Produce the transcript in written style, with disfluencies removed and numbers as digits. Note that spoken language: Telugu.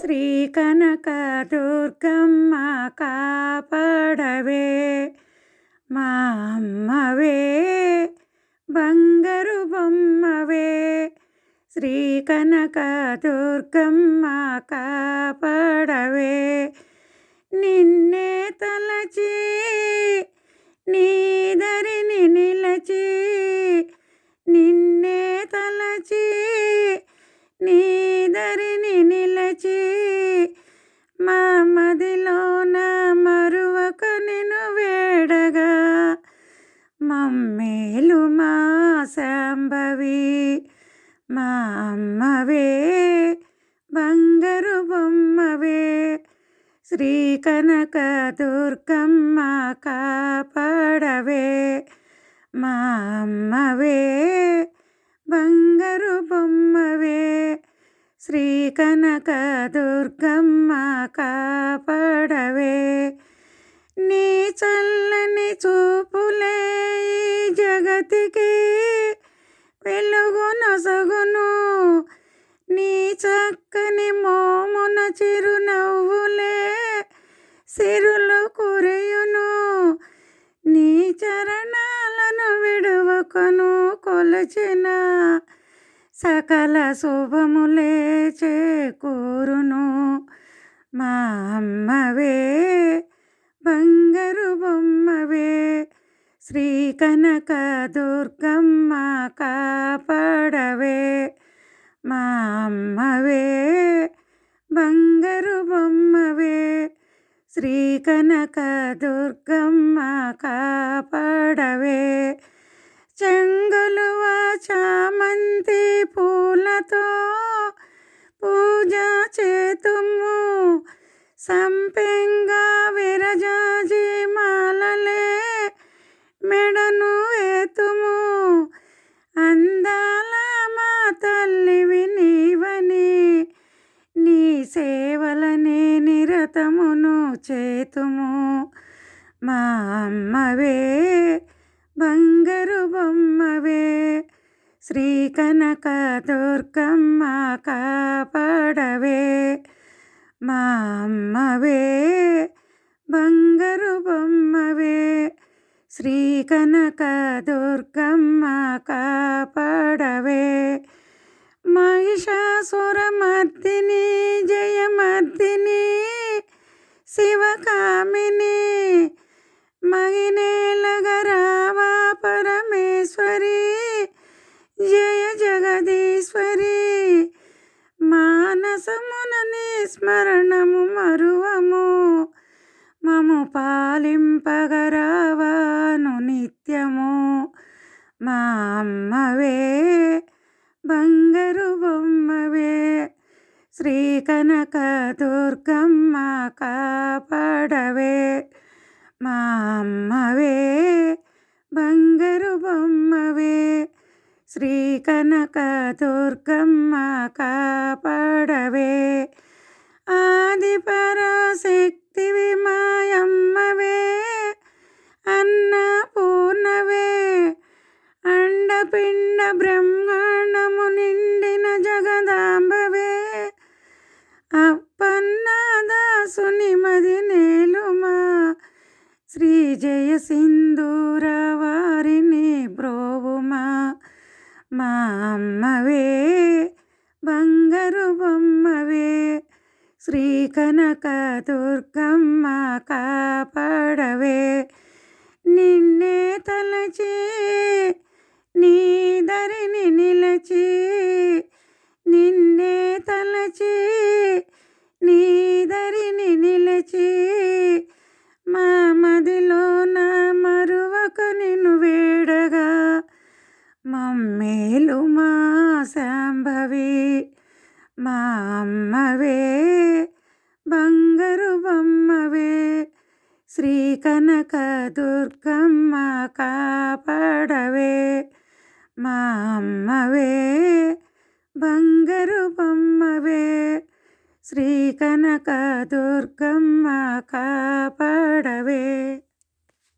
శ్రీ కనక దుర్గమ్మ కాపాడవే మా అమ్మవే బంగారు బొమ్మవే. శ్రీ కనక దుర్గమ్మ కాపాడవే నిన్నే తలచి నీదరిని నిలచి నిన్నే తలచి నీదరిని నిలచి మా మదిలోన మరువక నిన్ను వేడగా మమ్మేలు మా శాంభవి మా అమ్మవే బంగారు బొమ్మవే. శ్రీ కనక దుర్గమ్మ కాపాడవే మా అమ్మవే బంగారు బొమ్మవే. శ్రీ కనక దుర్గమ్మ కాపాడవే నీ చల్లని చూపులే ఈ జగతికి వెలుగు నొసగును నీ చక్కని మోమున చిరునవ్వులే సిరులు కురియును నీ చరణాలను విడువకను కొలచిన సకల శుభములే చేకూరును మా అమ్మవే బంగారు బొమ్మవే. శ్రీ కనక దుర్గమ్మ కాపాడవే మా అమ్మవే బంగారు బొమ్మవే. శ్రీ కనక దుర్గమ్మ కాపాడవే చెంగులువ చామంతి పూలతో పూజ చేతుము సంపెంగా విరజాజి మాలలే మెడను ఏతుము అందాల మా తల్లివి నీవని నీ సేవలనే నిరతమును చేతుము మా అమ్మవే బంగారు బొమ్మవే. శ్రీ కనక దుర్గమ్మ కాపాడవే మా అమ్మవే బంగారు బొమ్మవే. శ్రీ కనక దుర్గమ్మ కాపాడవే మహిషాసురమర్దిని జయమర్దిని శివకామిని మహినేలగరావా పరమేశ్వరి జయ జగదీశ్వరి మానసమున నీ స్మరణము మరువము మము పాలింపగరావాను నిత్యము మా అమ్మవే బంగారు బొమ్మవే. శ్రీ కనక దుర్గమ్మ కాపాడవే మా అమ్మవే బంగారు బొమ్మవే. శ్రీ కనక దుర్గమ్మ కాపాడవే ఆది పరాశక్తివి మాయమ్మవే అన్నపూర్ణవే అండపిండ బ్రహ్మాండము నిండిన జగదాంబవే అప్పన్నదాసుని మది నేలుమా శ్రీ జయ సింధూర వారిని బ్రోవుమా మా అమ్మవే బంగారు బొమ్మవే. శ్రీ కనక దుర్గమ్మ కాపాడవే నిన్నే తలచి నీదరిని నిలచి నిన్నే తలచి నీదరిని నిలచి మా మదిలోన మరువక నిన్ను వేడగా మమ్మేలు మా శాంభవి మా అమ్మవే బంగారు బొమ్మవే. శ్రీ కనక దుర్గమ్మ కాపాడవే మా అమ్మవే బంగారు బొమ్మవే. శ్రీ కనక దుర్గమ్మ కాపాడవే.